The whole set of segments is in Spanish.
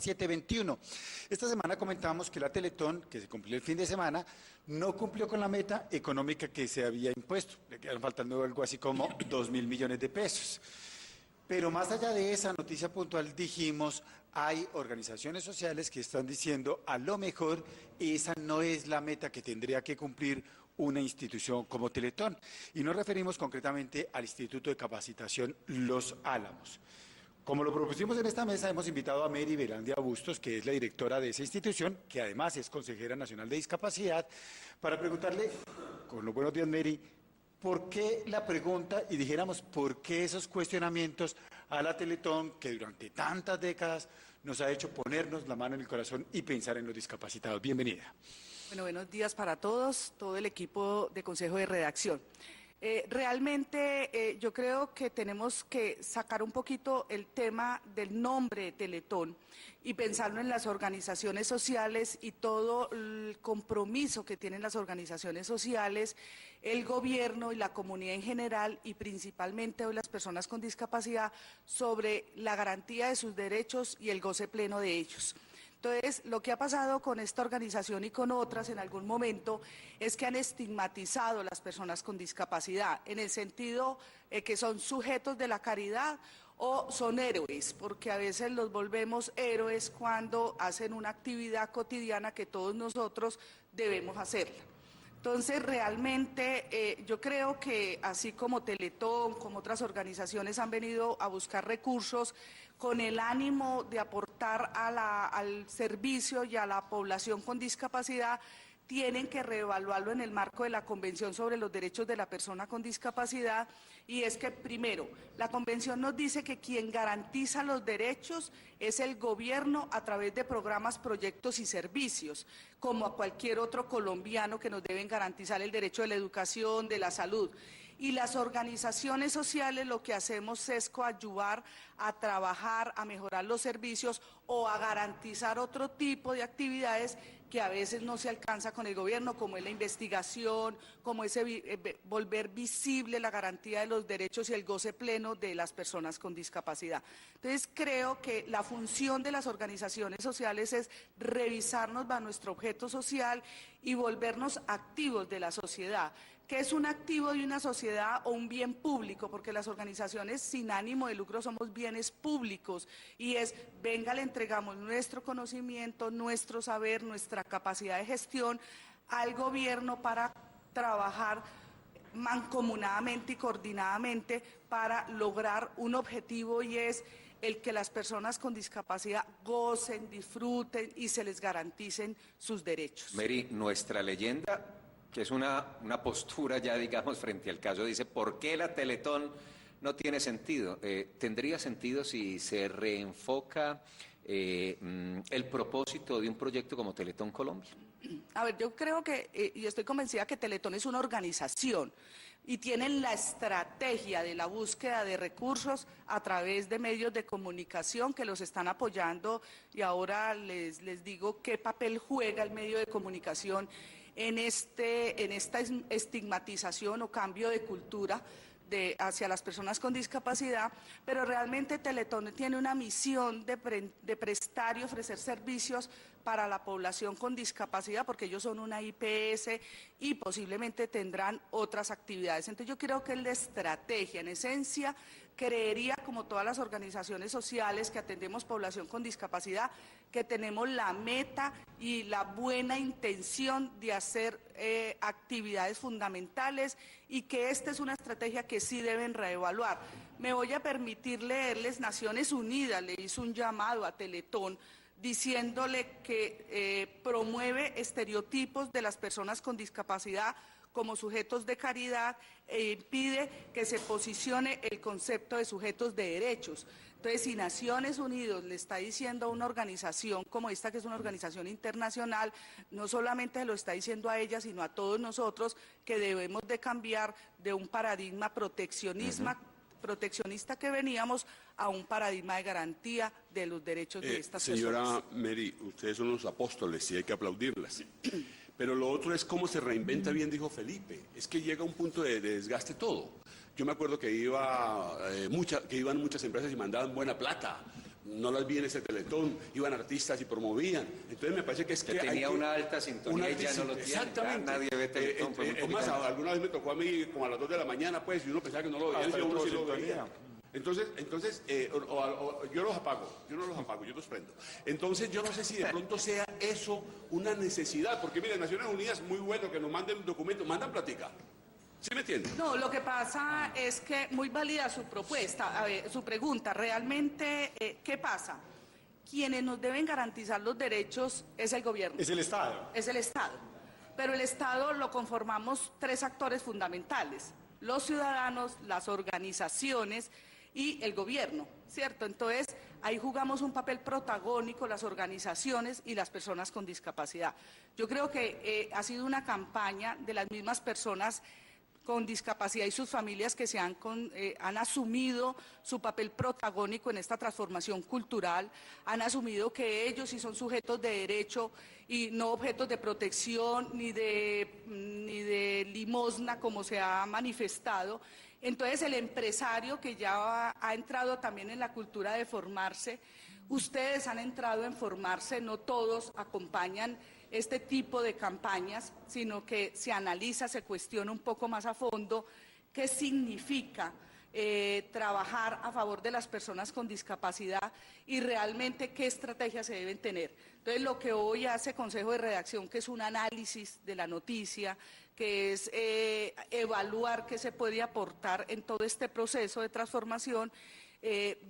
721. Esta semana comentábamos que la Teletón, que se cumplió el fin de semana, no cumplió con la meta económica que se había impuesto. Le quedaron faltando algo así como 2.000 millones de pesos. Pero más allá de esa noticia puntual, dijimos, hay organizaciones sociales que están diciendo, a lo mejor esa no es la meta que tendría que cumplir una institución como Teletón. Y nos referimos concretamente al Instituto de Capacitación Los Álamos. Como lo propusimos en esta mesa, hemos invitado a Mary Velandia Bustos, que es la directora de esa institución, que además es consejera nacional de discapacidad, para preguntarle, con los buenos días, Mary, ¿por qué la pregunta y dijéramos por qué esos cuestionamientos a la Teletón que durante tantas décadas nos ha hecho ponernos la mano en el corazón y pensar en los discapacitados? Bienvenida. Bueno, buenos días para todos, todo el equipo de Consejo de Redacción. Realmente yo creo que tenemos que sacar un poquito el tema del nombre de Teletón y pensarlo en las organizaciones sociales y todo el compromiso que tienen las organizaciones sociales, el gobierno y la comunidad en general y principalmente hoy las personas con discapacidad sobre la garantía de sus derechos y el goce pleno de ellos. Entonces, lo que ha pasado con esta organización y con otras en algún momento es que han estigmatizado a las personas con discapacidad, en el sentido que son sujetos de la caridad o son héroes, porque a veces los volvemos héroes cuando hacen una actividad cotidiana que todos nosotros debemos hacerla. Entonces, realmente yo creo que así como Teletón, como otras organizaciones han venido a buscar recursos con el ánimo de aportar al servicio y a la población con discapacidad, tienen que reevaluarlo en el marco de la Convención sobre los Derechos de la Persona con Discapacidad, y es que, primero, la Convención nos dice que quien garantiza los derechos es el gobierno a través de programas, proyectos y servicios, como a cualquier otro colombiano que nos deben garantizar el derecho de la educación, de la salud. Y las organizaciones sociales lo que hacemos es coadyuvar a trabajar, a mejorar los servicios o a garantizar otro tipo de actividades que a veces no se alcanza con el gobierno, como es la investigación, como es volver visible la garantía de los derechos y el goce pleno de las personas con discapacidad. Entonces, creo que la función de las organizaciones sociales es revisarnos a nuestro objeto social y volvernos activos de la sociedad. ¿Qué es un activo de una sociedad o un bien público? Porque las organizaciones sin ánimo de lucro somos bienes públicos y es, venga, le entregamos nuestro conocimiento, nuestro saber, nuestra capacidad de gestión al gobierno para trabajar mancomunadamente y coordinadamente para lograr un objetivo, y es el que las personas con discapacidad gocen, disfruten y se les garanticen sus derechos. Mary, nuestra leyenda, que es una postura ya, digamos, frente al caso, dice, ¿por qué la Teletón no tiene sentido? ¿Tendría sentido si se reenfoca el propósito de un proyecto como Teletón Colombia? A ver, yo creo que, y estoy convencida que Teletón es una organización y tienen la estrategia de la búsqueda de recursos a través de medios de comunicación que los están apoyando, y ahora les digo qué papel juega el medio de comunicación en esta estigmatización o cambio de cultura hacia las personas con discapacidad, pero realmente Teletón tiene una misión de prestar y ofrecer servicios para la población con discapacidad, porque ellos son una IPS y posiblemente tendrán otras actividades. Entonces yo creo que es la estrategia, en esencia, creería, como todas las organizaciones sociales que atendemos población con discapacidad, que tenemos la meta y la buena intención de hacer actividades fundamentales, y que esta es una estrategia que sí deben reevaluar. Me voy a permitir leerles, Naciones Unidas le hizo un llamado a Teletón diciéndole que promueve estereotipos de las personas con discapacidad como sujetos de caridad e impide que se posicione el concepto de sujetos de derechos. Entonces, si Naciones Unidas le está diciendo a una organización como esta, que es una organización internacional, no solamente lo está diciendo a ella, sino a todos nosotros, que debemos de cambiar de un paradigma proteccionista que veníamos a un paradigma de garantía de los derechos de estas señora personas. Mary, ustedes son los apóstoles y hay que aplaudirlas. Pero lo otro es cómo se reinventa, bien dijo Felipe. Es que llega un punto de desgaste todo. Yo me acuerdo que iban muchas empresas y mandaban buena plata, no las vi en ese Teletón, iban artistas y promovían. Entonces me parece que es que tenía hay una alta sintonía y ya no lo tiene. Exactamente. Ya nadie ve Teletón. Es más, alguna vez me tocó a mí como a las 2 de la mañana, pues, y uno pensaba que no lo veía, y uno sí lo veía. Entonces yo los apago, yo no los apago, yo los prendo. Entonces yo no sé si de pronto sea eso una necesidad, porque mire, Naciones Unidas, muy bueno que nos manden un documento, mandan platica. ¿Sí me entienden? No, lo que pasa es que muy válida su propuesta, su pregunta. Realmente, ¿qué pasa? Quienes nos deben garantizar los derechos es el gobierno. Es el Estado. Es el Estado. Pero el Estado lo conformamos 3 actores fundamentales: los ciudadanos, las organizaciones y el gobierno, ¿cierto? Entonces, ahí jugamos un papel protagónico las organizaciones y las personas con discapacidad. Yo creo que ha sido una campaña de las mismas personas con discapacidad y sus familias que han asumido su papel protagónico en esta transformación cultural, han asumido que ellos sí son sujetos de derecho y no objetos de protección ni de limosna como se ha manifestado. Entonces el empresario que ya ha entrado también en la cultura de formarse, ustedes han entrado en formarse, no todos acompañan este tipo de campañas, sino que se analiza, se cuestiona un poco más a fondo qué significa trabajar a favor de las personas con discapacidad y realmente qué estrategias se deben tener. Entonces, lo que hoy hace Consejo de Redacción, que es un análisis de la noticia, que es evaluar qué se puede aportar en todo este proceso de transformación,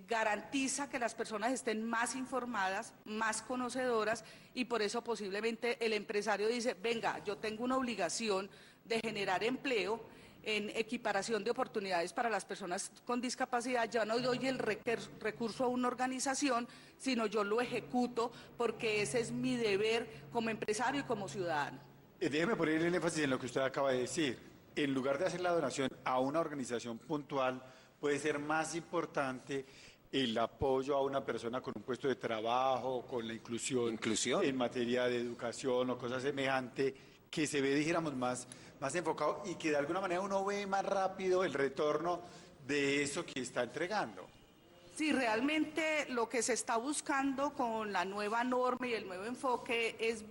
garantiza que las personas estén más informadas, más conocedoras, y por eso posiblemente el empresario dice, venga, yo tengo una obligación de generar empleo en equiparación de oportunidades para las personas con discapacidad. Ya no doy el recurso a una organización, sino yo lo ejecuto porque ese es mi deber como empresario y como ciudadano. Déjeme poner el énfasis en lo que usted acaba de decir. En lugar de hacer la donación a una organización puntual, puede ser más importante el apoyo a una persona con un puesto de trabajo, con la inclusión en materia de educación o cosas semejantes, que se ve, dijéramos, más enfocado y que de alguna manera uno ve más rápido el retorno de eso que está entregando. Sí, realmente lo que se está buscando con la nueva norma y el nuevo enfoque es,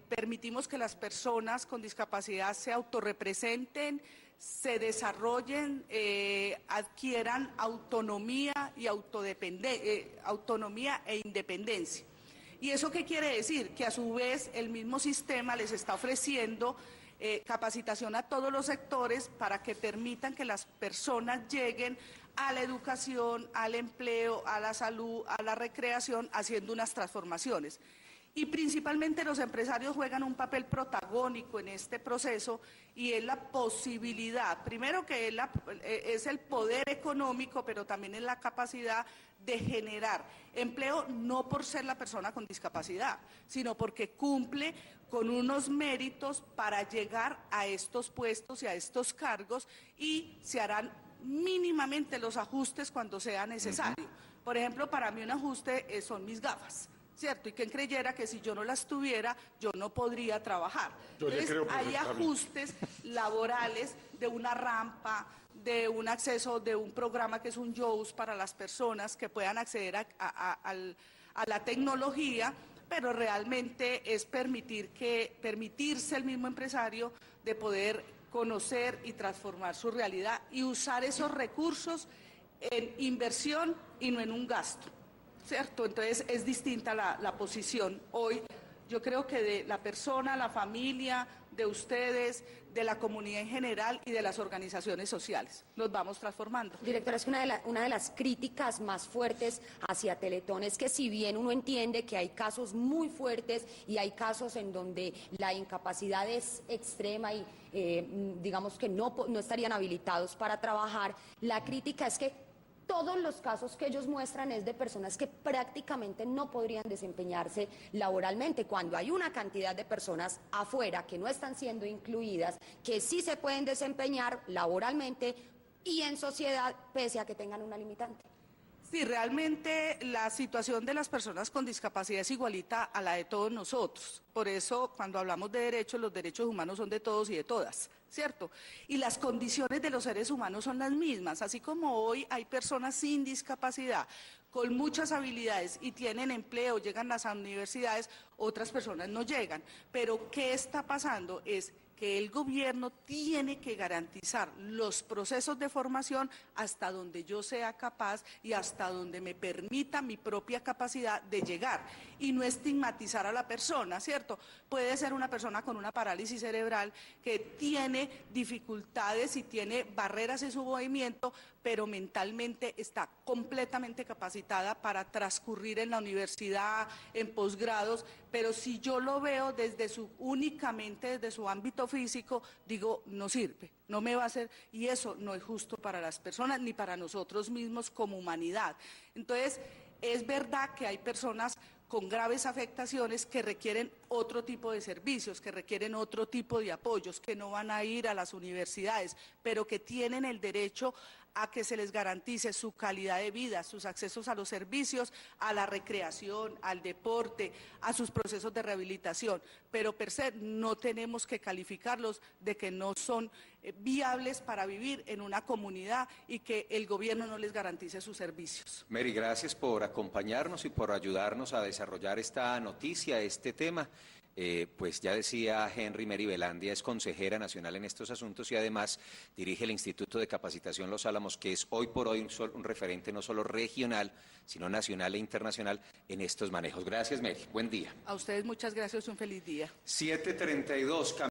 permitimos que las personas con discapacidad se autorrepresenten, se desarrollen, adquieran autonomía y autonomía e independencia. ¿Y eso qué quiere decir? Que a su vez el mismo sistema les está ofreciendo capacitación a todos los sectores para que permitan que las personas lleguen a la educación, al empleo, a la salud, a la recreación, haciendo unas transformaciones. Y principalmente los empresarios juegan un papel protagónico en este proceso, y es la posibilidad, primero que es el poder económico, pero también es la capacidad de generar empleo, no por ser la persona con discapacidad, sino porque cumple con unos méritos para llegar a estos puestos y a estos cargos, y se harán mínimamente los ajustes cuando sea necesario. Por ejemplo, para mí un ajuste son mis gafas, ¿cierto? Y quien creyera que si yo no las tuviera, yo no podría trabajar. Entonces, hay ajustes laborales de una rampa, de un acceso, de un programa que es un JOUS para las personas que puedan acceder a la tecnología, pero realmente es permitirse el mismo empresario de poder conocer y transformar su realidad y usar esos recursos en inversión y no en un gasto, ¿cierto? Entonces es distinta la posición hoy, yo creo que de la persona, la familia, de ustedes, de la comunidad en general y de las organizaciones sociales. Nos vamos transformando. Directora, es una de las críticas más fuertes hacia Teletón es que, si bien uno entiende que hay casos muy fuertes y hay casos en donde la incapacidad es extrema y digamos que no estarían habilitados para trabajar, la crítica es que todos los casos que ellos muestran es de personas que prácticamente no podrían desempeñarse laboralmente, cuando hay una cantidad de personas afuera que no están siendo incluidas, que sí se pueden desempeñar laboralmente y en sociedad, pese a que tengan una limitante. Sí, realmente la situación de las personas con discapacidad es igualita a la de todos nosotros. Por eso, cuando hablamos de derechos, los derechos humanos son de todos y de todas, ¿cierto? Y las condiciones de los seres humanos son las mismas. Así como hoy hay personas sin discapacidad, con muchas habilidades y tienen empleo, llegan a las universidades, otras personas no llegan. Pero ¿qué está pasando? Es que el gobierno tiene que garantizar los procesos de formación hasta donde yo sea capaz y hasta donde me permita mi propia capacidad de llegar y no estigmatizar a la persona, ¿cierto? Puede ser una persona con una parálisis cerebral que tiene dificultades y tiene barreras en su movimiento, pero mentalmente está completamente capacitada para transcurrir en la universidad, en posgrados, pero si yo lo veo únicamente desde su ámbito físico, digo, no sirve, no me va a hacer, y eso no es justo para las personas ni para nosotros mismos como humanidad. Entonces, es verdad que hay personas con graves afectaciones que requieren otro tipo de servicios, que requieren otro tipo de apoyos, que no van a ir a las universidades, pero que tienen el derecho a que se les garantice su calidad de vida, sus accesos a los servicios, a la recreación, al deporte, a sus procesos de rehabilitación. Pero per se no tenemos que calificarlos de que no son viables para vivir en una comunidad y que el gobierno no les garantice sus servicios. Mary, gracias por acompañarnos y por ayudarnos a desarrollar esta noticia, este tema. Pues ya decía Henry, Mary Velandia es consejera nacional en estos asuntos y además dirige el Instituto de Capacitación Los Álamos, que es hoy por hoy un referente no solo regional, sino nacional e internacional en estos manejos. Gracias, Mary. Buen día. A ustedes muchas gracias, un feliz día. 7:32.